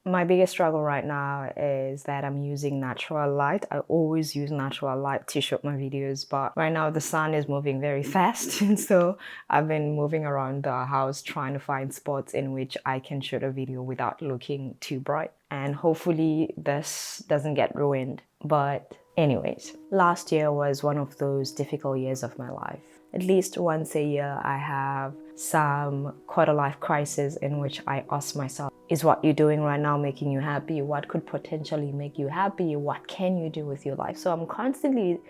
My biggest struggle right now is that I'm using natural light. I always use natural light to shoot my videos, but right now the sun is moving very fast. And so I've been moving around the house trying to find spots in which I can shoot a video without looking too bright. And hopefully this doesn't get ruined. But anyways, last year was one of those difficult years of my life. At least once a year, I have some quarter-life crisis in which I ask myself, is what you're doing right now making you happy? What could potentially make you happy? What can you do with your life? So I'm constantly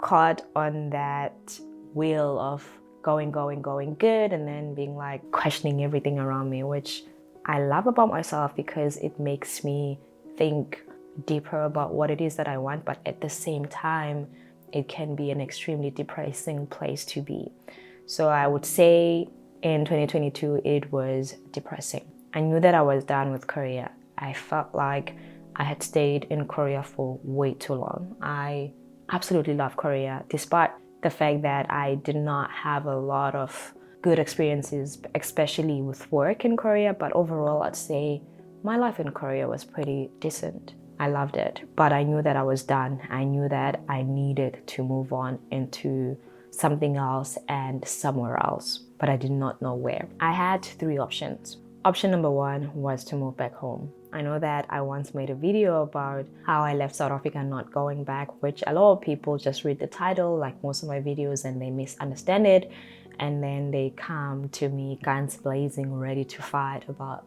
caught on that wheel of going good, and then being like questioning everything around me, which I love about myself because it makes me think deeper about what it is that I want, but at the same time, it can be an extremely depressing place to be. So I would say in 2022, it was depressing. I knew that I was done with Korea. I felt like I had stayed in Korea for way too long. I absolutely love Korea, despite the fact that I did not have a lot of good experiences, especially with work in Korea. But overall, I'd say my life in Korea was pretty decent. I loved it, but I knew that I was done. I knew that I needed to move on into something else and somewhere else, but I did not know where. I had three options. Option number one was to move back home. I know that I once made a video about how I left South Africa and not going back, which a lot of people just read the title, like most of my videos, and they misunderstand it. And then they come to me guns blazing, ready to fight about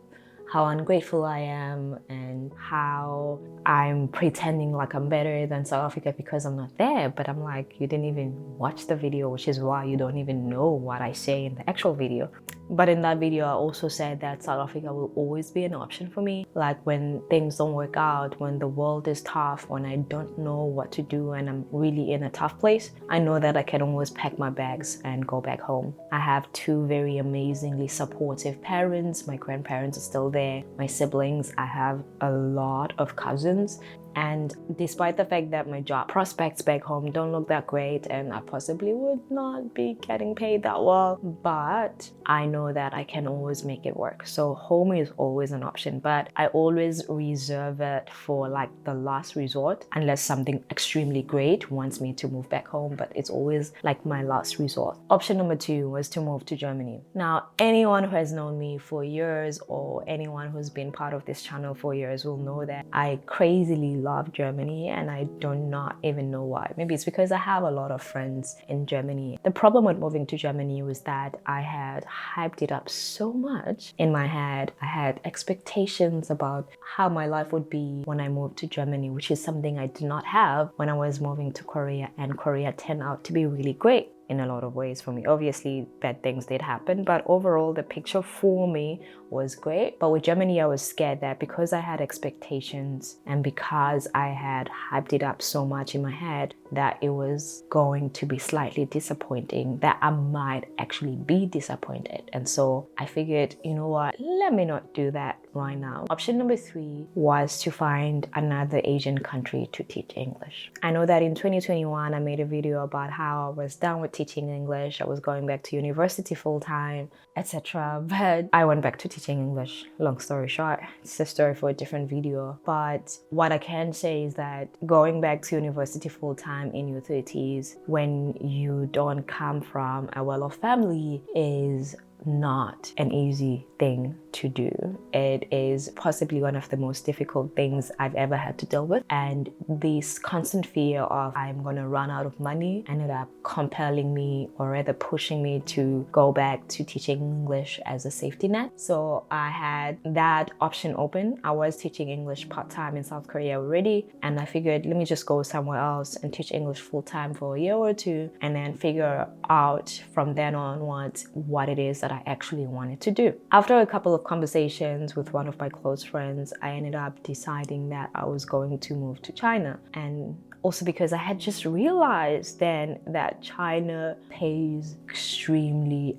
how ungrateful I am and how I'm pretending like I'm better than South Africa because I'm not there. But I'm like, you didn't even watch the video, which is why you don't even know what I say in the actual video. But in that video, I also said that South Africa will always be an option for me. Like when things don't work out, when the world is tough, when I don't know what to do and I'm really in a tough place, I know that I can always pack my bags and go back home. I have two very amazingly supportive parents. My grandparents are still there. My siblings, I have a lot of cousins. And despite the fact that my job prospects back home don't look that great and I possibly would not be getting paid that well, but I know that I can always make it work. So home is always an option, but I always reserve it for like the last resort unless something extremely great wants me to move back home, but it's always like my last resort. Option number two was to move to Germany. Now, anyone who has known me for years or anyone who's been part of this channel for years will know that I crazily love Germany, and I do not even know why. Maybe it's because I have a lot of friends in Germany. The problem with moving to Germany was that I had hyped it up so much in my head. I had expectations about how my life would be when I moved to Germany, which is something I did not have when I was moving to Korea, and Korea turned out to be really great in a lot of ways for me. Obviously, bad things did happen, but overall, the picture for me was great. But with Germany, I was scared that because I had expectations and because I had hyped it up so much in my head, that it was going to be slightly disappointing, that I might actually be disappointed. And so I figured, you know what, let me not do that right now. Option number three was to find another Asian country to teach English. I know that in 2021, I made a video about how I was done with teaching English. I was going back to university full-time, etc. But I went back to teaching English. Long story short, it's a story for a different video. But what I can say is that going back to university full-time in your 30s when you don't come from a well-off family is not an easy thing to do. It is possibly one of the most difficult things I've ever had to deal with, and this constant fear of I'm gonna run out of money ended up compelling me, or rather pushing me, to go back to teaching English as a safety net. So I had that option open. I was teaching English part-time in South Korea already, and I figured let me just go somewhere else and teach English full-time for a year or two and then figure out from then onwards what it is that I actually wanted to do. After a couple of conversations with one of my close friends, I ended up deciding that I was going to move to China. And also because I had just realized then that China pays extremely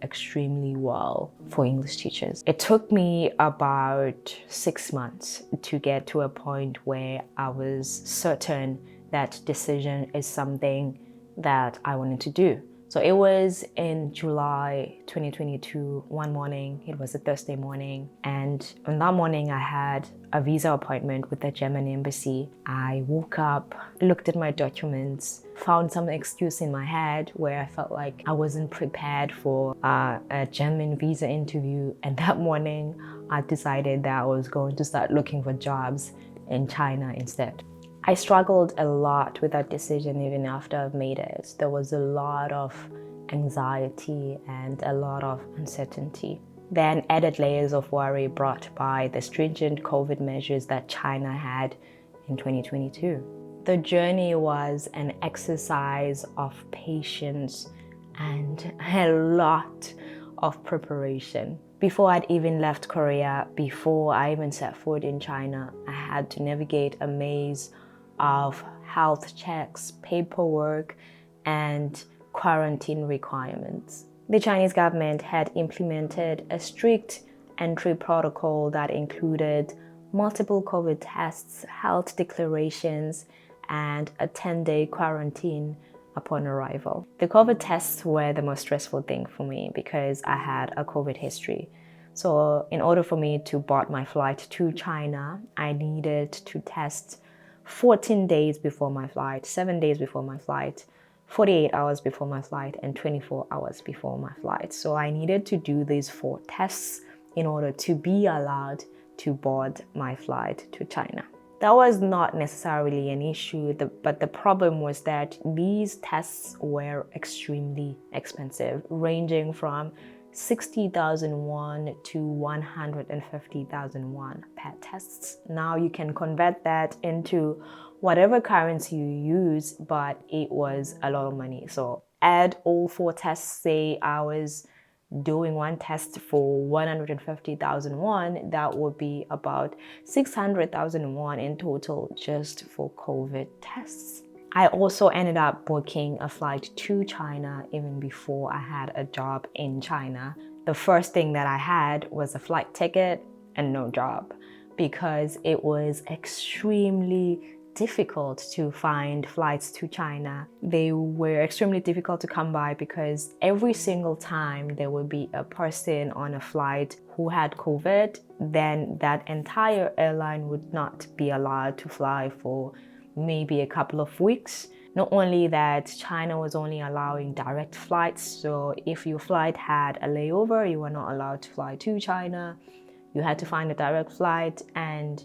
well for English teachers. It took me about 6 months to get to a point where I was certain that decision is something that I wanted to do. So it was in July 2022, one morning. It was a Thursday morning. And on that morning, I had a visa appointment with the German embassy. I woke up, looked at my documents, found some excuse in my head where I felt like I wasn't prepared for a German visa interview. And that morning, I decided that I was going to start looking for jobs in China instead. I struggled a lot with that decision even after I've made it. There was a lot of anxiety and a lot of uncertainty. Then added layers of worry brought by the stringent COVID measures that China had in 2022. The journey was an exercise of patience and a lot of preparation. Before I'd even left Korea, before I even set foot in China, I had to navigate a maze of health checks, paperwork, and quarantine requirements. The Chinese government had implemented a strict entry protocol that included multiple COVID tests, health declarations, and a 10-day quarantine upon arrival. The COVID tests were the most stressful thing for me because I had a COVID history. So in order for me to board my flight to China, I needed to test 14 days before my flight, 7 days before my flight, 48 hours before my flight, and 24 hours before my flight. So I needed to do these 4 tests in order to be allowed to board my flight to China. That was not necessarily an issue, but the problem was that these tests were extremely expensive, ranging from 60,000 won to 150,000 won per tests. Now you can convert that into whatever currency you use, but it was a lot of money. So add all 4 tests. Say I was doing one test for 150,000 won, that would be about 600,000 won in total just for COVID tests. I also ended up booking a flight to China even before I had a job in China. The first thing that I had was a flight ticket and no job because it was extremely difficult to find flights to China. They were extremely difficult to come by because every single time there would be a person on a flight who had COVID, then that entire airline would not be allowed to fly for maybe a couple of weeks. Not only that, China was only allowing direct flights, so if your flight had a layover, you were not allowed to fly to China. You had to find a direct flight and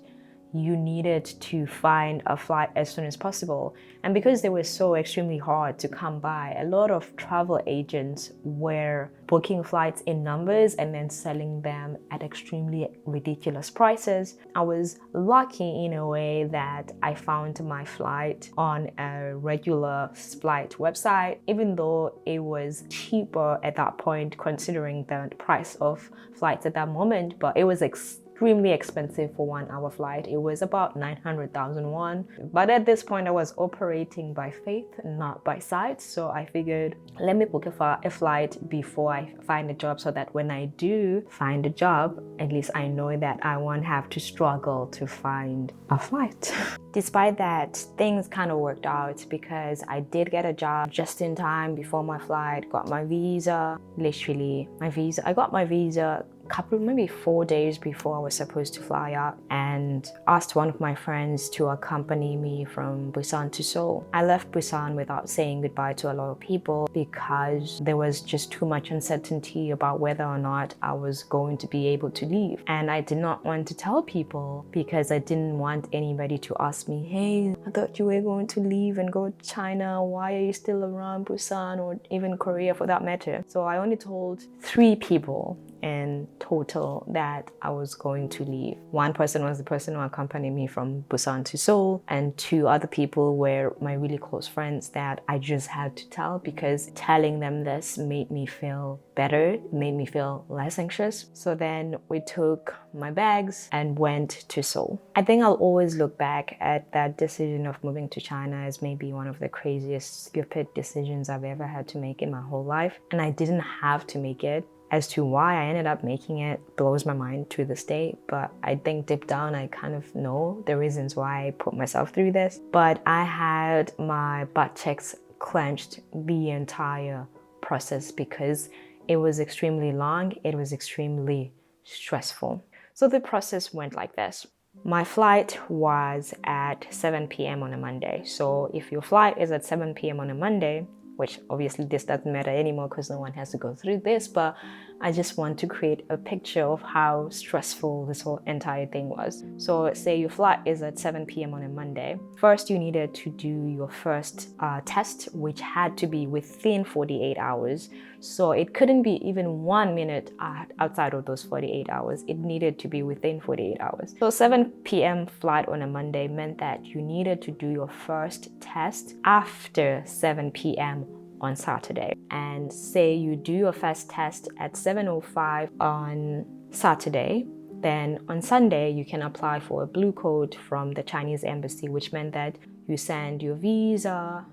you needed to find a flight as soon as possible. And because they were so extremely hard to come by, a lot of travel agents were booking flights in numbers and then selling them at extremely ridiculous prices. I was lucky in a way that I found my flight on a regular flight website, even though it was cheaper at that point considering the price of flights at that moment, but it was extremely expensive for 1 hour flight. It was about 900,000 won. But at this point, I was operating by faith, not by sight. So I figured, let me book a flight before I find a job so that when I do find a job, at least I know that I won't have to struggle to find a flight. Despite that, things kind of worked out because I did get a job just in time before my flight, got my visa, I got my visa maybe 4 days before I was supposed to fly out, and asked one of my friends to accompany me from Busan to Seoul. I left Busan without saying goodbye to a lot of people because there was just too much uncertainty about whether or not I was going to be able to leave. And I did not want to tell people because I didn't want anybody to ask me, hey, I thought you were going to leave and go to China. Why are you still around Busan or even Korea for that matter? So I only told 3 people in total that I was going to leave. One person was the person who accompanied me from Busan to Seoul, and 2 other people were my really close friends that I just had to tell because telling them this made me feel better, made me feel less anxious. So then we took my bags and went to Seoul. I think I'll always look back at that decision of moving to China as maybe one of the craziest, stupid decisions I've ever had to make in my whole life. And I didn't have to make it. As to why I ended up making it blows my mind to this day, but I think deep down I kind of know the reasons why I put myself through this. But I had my butt cheeks clenched the entire process because it was extremely long, it was extremely stressful. So the process went like this. My flight was at 7 p.m. on a Monday. So if your flight is at 7 p.m. on a Monday, which obviously this doesn't matter anymore because no one has to go through this, but I just want to create a picture of how stressful this whole entire thing was. So say your flight is at 7 p.m. on a Monday. First, you needed to do your first test, which had to be within 48 hours. So it couldn't be even 1 minute outside of those 48 hours. It needed to be within 48 hours. So 7 p.m. flight on a Monday meant that you needed to do your first test after 7 p.m. on Saturday. And say you do your first test at 7:05 on Saturday, then on Sunday you can apply for a blue code from the Chinese embassy, which meant that you send your visa,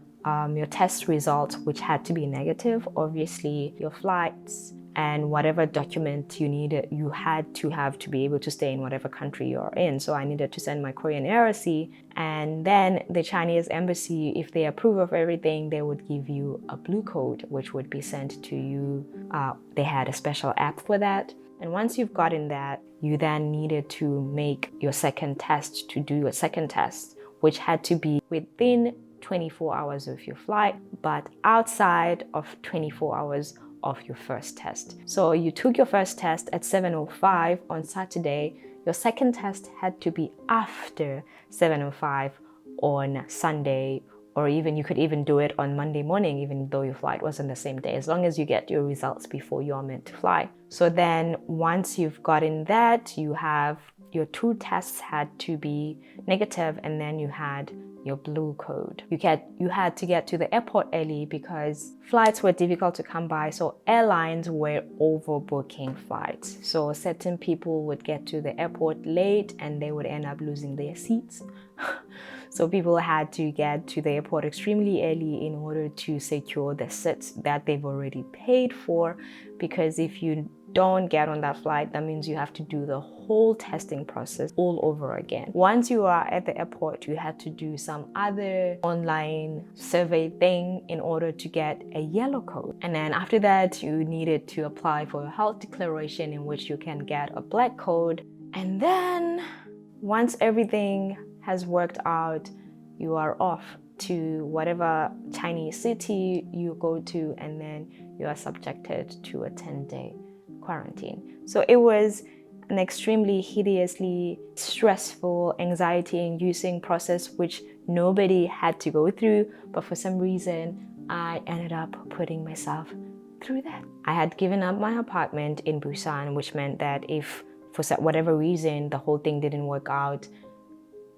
your test results, which had to be negative, obviously your flights, and whatever document you had to have to be able to stay in whatever country you're in. So I needed to send my Korean RSC, and then the Chinese embassy, if they approve of everything, they would give you a blue code, which would be sent to you. They had a special app for that. And once you've gotten that, you then needed to make your second test to do your second test, which had to be within 24 hours of your flight, but outside of 24 hours of your first test. So you took your first test at 7:05 on Saturday. Your second test had to be after 7:05 on Sunday, or even you could even do it on Monday morning, even though your flight wasn't the same day, as long as you get your results before you are meant to fly. So then once you've gotten that, you have your 2 tests had to be negative, and then you had your blue code. You had to get to the airport early because flights were difficult to come by, so airlines were overbooking flights. So certain people would get to the airport late and they would end up losing their seats. So people had to get to the airport extremely early in order to secure the seats that they've already paid for, because if you don't get on that flight, that means you have to do the whole testing process all over again. Once you are at the airport, you had to do some other online survey thing in order to get a yellow code. And then after that, you needed to apply for a health declaration in which you can get a black code. And then once everything has worked out, you are off to whatever Chinese city you go to, and then you are subjected to a 10-day quarantine. So it was an extremely hideously stressful, anxiety-inducing process which nobody had to go through, but for some reason I ended up putting myself through that. I had given up my apartment in Busan, which meant that if for whatever reason the whole thing didn't work out,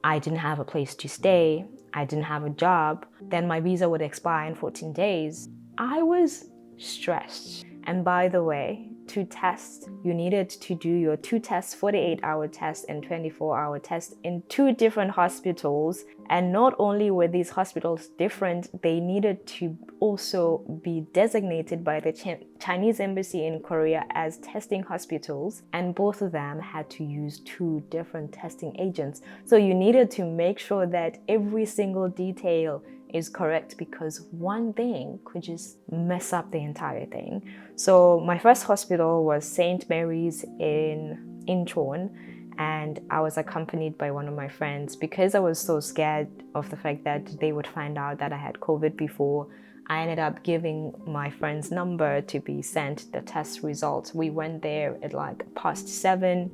I didn't have a place to stay, I didn't have a job, then my visa would expire in 14 days. I was stressed. And by the way, to test, you needed to do your 2 tests, 48-hour test and 24-hour test in 2 different hospitals. And not only were these hospitals different, they needed to also be designated by the Chinese embassy in Korea as testing hospitals. And both of them had to use 2 different testing agents. So you needed to make sure that every single detail is correct, because one thing could just mess up the entire thing. So my first hospital was St. Mary's in Incheon, and I was accompanied by one of my friends because I was so scared of the fact that they would find out that I had COVID before. I ended up giving my friend's number to be sent the test results. We went there at like past 7.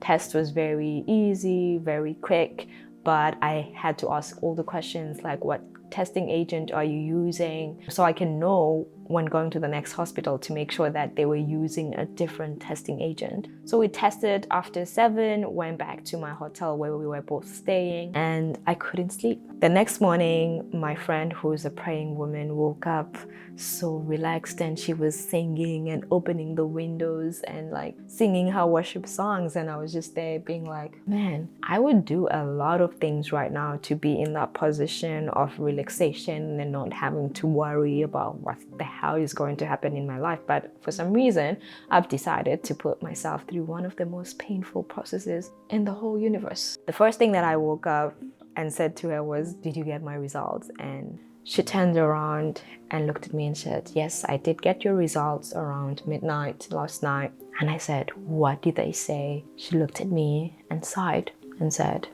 Test was very easy, very quick, but I had to ask all the questions like, what testing agent are you using? So I can know when going to the next hospital to make sure that they were using a different testing agent. So we tested after 7, went back to my hotel where we were both staying, and I couldn't sleep. The next morning, my friend, who's a praying woman, woke up so relaxed, and she was singing and opening the windows and like singing her worship songs. And I was just there being like, man, I would do a lot of things right now to be in that position of relaxation and not having to worry about what the hell is going to happen in my life. But for some reason, I've decided to put myself through one of the most painful processes in the whole universe. The first thing that I woke up and said to her was, did you get my results? And She turned around and looked at me and said, yes, I did get your results around midnight last night. And I said, what did they say? She looked at me and sighed and said,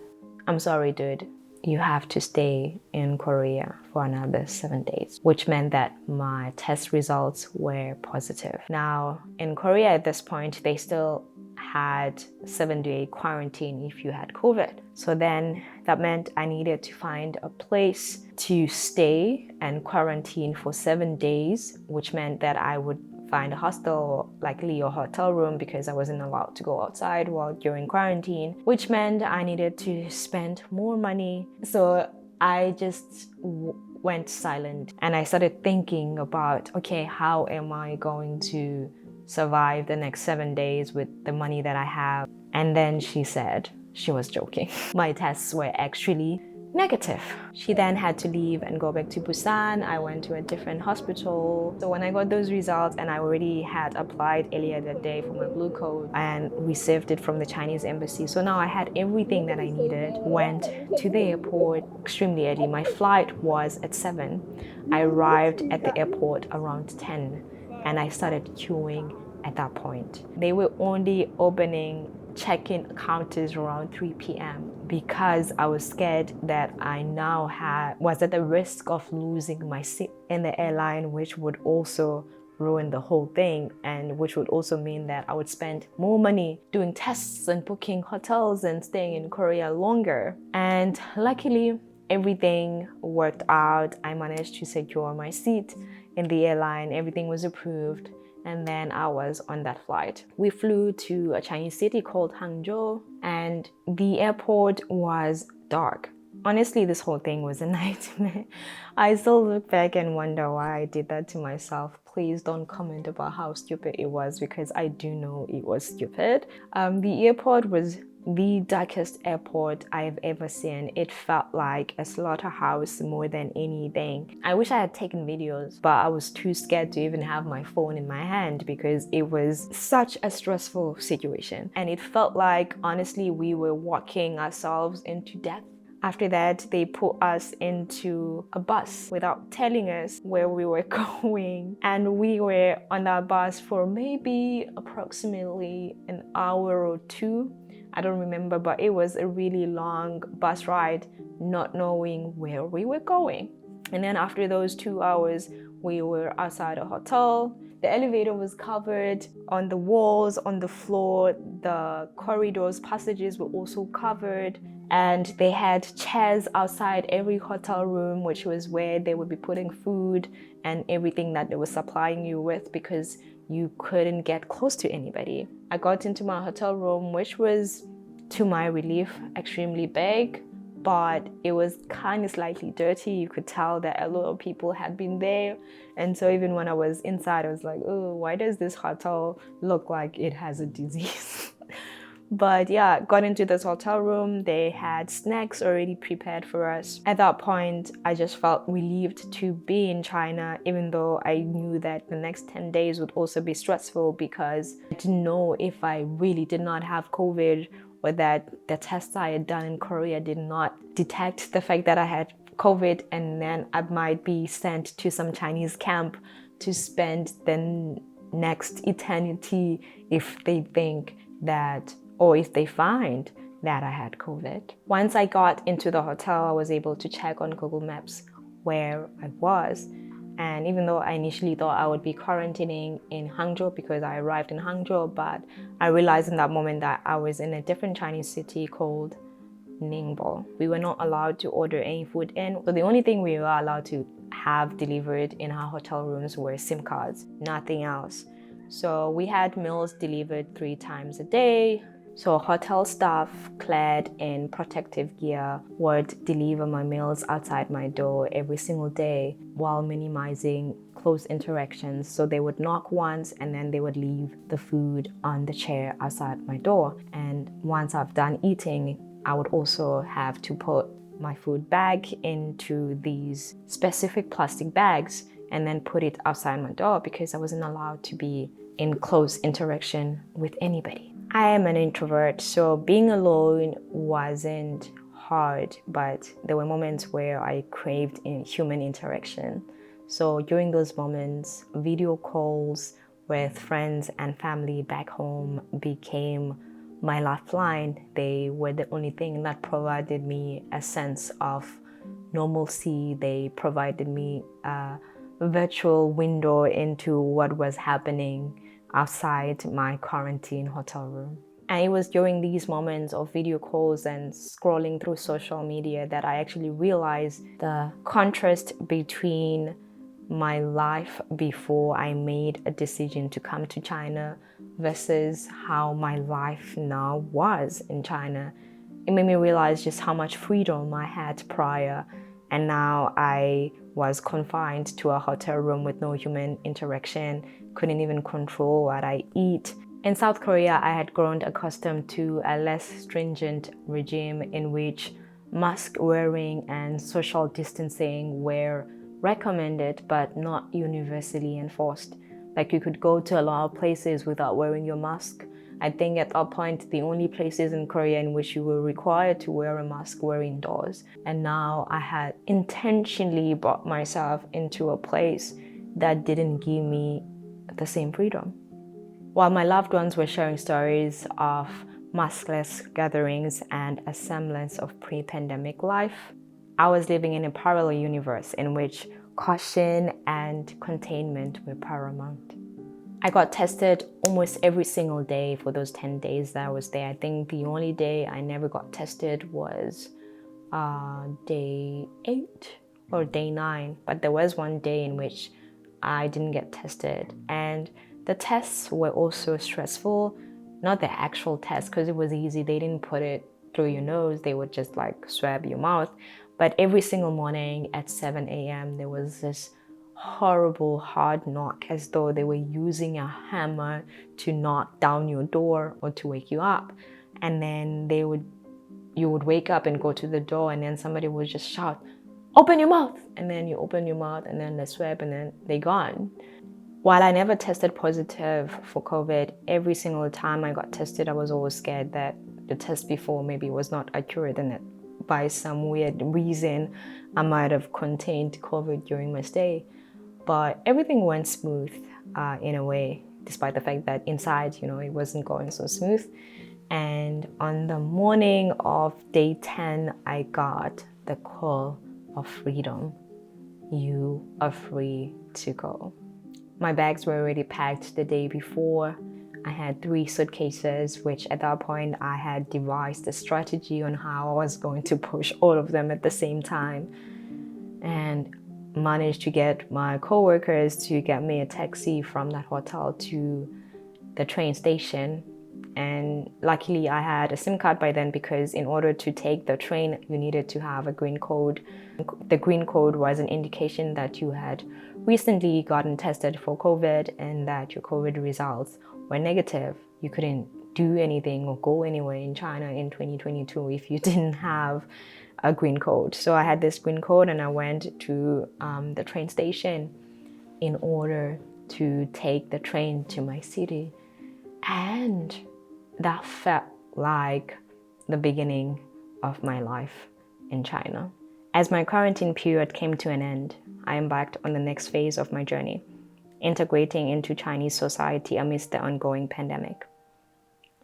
I'm sorry, dude. You have to stay in Korea for another 7 days, which meant that my test results were positive. Now, in Korea at this point, they still had 7-day quarantine if you had COVID. So then that meant I needed to find a place to stay and quarantine for 7 days, which meant that I would find a hostel, likely a hotel room, because I wasn't allowed to go outside while during quarantine, which meant I needed to spend more money. So I just went silent and I started thinking about, okay, how am I going to survive the next 7 days with the money that I have? And then she said she was joking. My tests were actually negative. She then had to leave and go back to Busan. I went to a different hospital. So when I got those results, and I already had applied earlier that day for my blue code and received it from the Chinese embassy. So now I had everything that I needed. Went to the airport extremely early. My flight was at 7. I arrived at the airport around 10 and I started queuing at that point. They were only opening check-in counters around 3 p.m. because I was scared that I now was at the risk of losing my seat in the airline, which would also ruin the whole thing, and which would also mean that I would spend more money doing tests and booking hotels and staying in Korea longer. And luckily, everything worked out. I managed to secure my seat in the airline. Everything was approved. And then I was on that flight. We flew to a Chinese city called Hangzhou, and the airport was dark. Honestly, this whole thing was a nightmare. I still look back and wonder why I did that to myself. Please don't comment about how stupid it was, because I do know it was stupid. The airport was the darkest airport I've ever seen. It felt like a slaughterhouse more than anything. I wish I had taken videos, but I was too scared to even have my phone in my hand because it was such a stressful situation. And it felt like, honestly, we were walking ourselves into death. After that, they put us into a bus without telling us where we were going. And we were on that bus for maybe approximately an hour or two. I don't remember, but it was a really long bus ride, not knowing where we were going. And then after those 2 hours, we were outside a hotel. The elevator was covered on the walls, on the floor. The corridors, passages were also covered. And they had chairs outside every hotel room, which was where they would be putting food and everything that they were supplying you with, because you couldn't get close to anybody. I got into my hotel room, which was, to my relief, extremely big, but it was kind of slightly dirty. You could tell that a lot of people had been there. And so even when I was inside, I was like, oh, why does this hotel look like it has a disease? But yeah, got into this hotel room. They had snacks already prepared for us. At that point, I just felt relieved to be in China, even though I knew that the next 10 days would also be stressful, because I didn't know if I really did not have COVID, or that the tests I had done in Korea did not detect the fact that I had COVID, and then I might be sent to some Chinese camp to spend the next eternity if they think that, or if they find that I had COVID. Once I got into the hotel, I was able to check on Google Maps where I was. And even though I initially thought I would be quarantining in Hangzhou because I arrived in Hangzhou, but I realized in that moment that I was in a different Chinese city called Ningbo. We were not allowed to order any food in. So the only thing we were allowed to have delivered in our hotel rooms were SIM cards, nothing else. So we had meals delivered 3 times a day. So hotel staff clad in protective gear would deliver my meals outside my door every single day while minimizing close interactions. So they would knock once and then they would leave the food on the chair outside my door. And once I've done eating, I would also have to put my food back into these specific plastic bags and then put it outside my door because I wasn't allowed to be in close interaction with anybody. I am an introvert, so being alone wasn't hard, but there were moments where I craved human interaction. So during those moments, video calls with friends and family back home became my lifeline. They were the only thing that provided me a sense of normalcy. They provided me a virtual window into what was happening outside my quarantine hotel room. And it was during these moments of video calls and scrolling through social media that I actually realized the contrast between my life before I made a decision to come to China versus how my life now was in China. It made me realize just how much freedom I had prior, and now I was confined to a hotel room with no human interaction, couldn't even control what I eat. In South Korea, I had grown accustomed to a less stringent regime in which mask wearing and social distancing were recommended but not universally enforced. Like, you could go to a lot of places without wearing your mask. I think at that point, the only places in Korea in which you were required to wear a mask were indoors. And now I had intentionally brought myself into a place that didn't give me the same freedom. While my loved ones were sharing stories of maskless gatherings and a semblance of pre-pandemic life, I was living in a parallel universe in which caution and containment were paramount. I got tested almost every single day for those 10 days that I was there. I think the only day I never got tested was day 8 or day 9. But there was one day in which I didn't get tested. And the tests were also stressful. Not the actual test, because it was easy. They didn't put it through your nose. They would just like swab your mouth. But every single morning at 7 a.m. there was this horrible hard knock, as though they were using a hammer to knock down your door or to wake you up. And then you would wake up and go to the door, and then somebody would just shout, "Open your mouth!" And then you open your mouth, and then they swab, and then they're gone. While I never tested positive for COVID, every single time I got tested, I was always scared that the test before maybe was not accurate, and that by some weird reason I might have contained COVID during my stay. But everything went smooth in a way, despite the fact that inside, it wasn't going so smooth. And on the morning of day 10, I got the call of freedom. You are free to go. My bags were already packed the day before. I had 3 suitcases, which at that point I had devised a strategy on how I was going to push all of them at the same time, and managed to get my co-workers to get me a taxi from that hotel to the train station. And luckily I had a SIM card by then, because in order to take the train you needed to have a green code. The green code was an indication that you had recently gotten tested for COVID and that your COVID results were negative. You couldn't do anything or go anywhere in China in 2022 if you didn't have a green code. So I had this green code, and I went to the train station in order to take the train to my city. And that felt like the beginning of my life in China. As my quarantine period came to an end, I embarked on the next phase of my journey, integrating into Chinese society amidst the ongoing pandemic.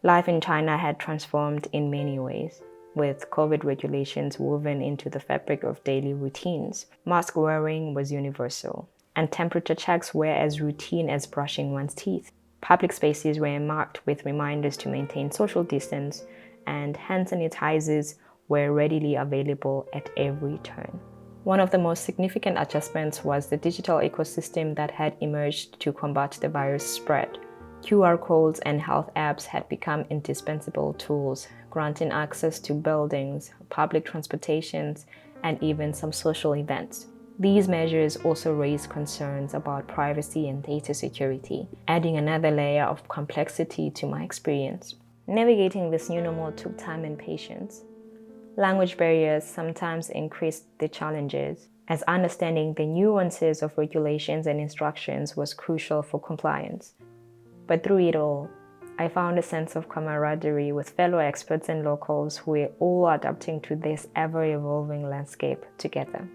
Life in China had transformed in many ways, with COVID regulations woven into the fabric of daily routines. Mask wearing was universal, and temperature checks were as routine as brushing one's teeth. Public spaces were marked with reminders to maintain social distance, and hand sanitizers were readily available at every turn. One of the most significant adjustments was the digital ecosystem that had emerged to combat the virus spread. QR codes and health apps had become indispensable tools, granting access to buildings, public transportations, and even some social events. These measures also raised concerns about privacy and data security, adding another layer of complexity to my experience. Navigating this new normal took time and patience. Language barriers sometimes increased the challenges, as understanding the nuances of regulations and instructions was crucial for compliance. But through it all, I found a sense of camaraderie with fellow experts and locals who were all adapting to this ever-evolving landscape together.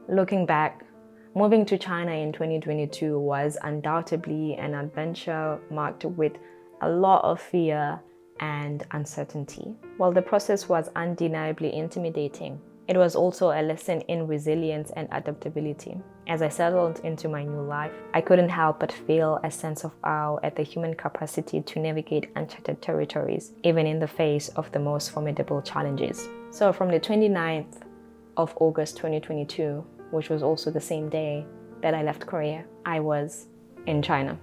Looking back, moving to China in 2022 was undoubtedly an adventure marked with a lot of fear and uncertainty. While the process was undeniably intimidating, it was also a lesson in resilience and adaptability. As I settled into my new life, I couldn't help but feel a sense of awe at the human capacity to navigate uncharted territories, even in the face of the most formidable challenges. So from the 29th of August 2022, which was also the same day that I left Korea, I was in China.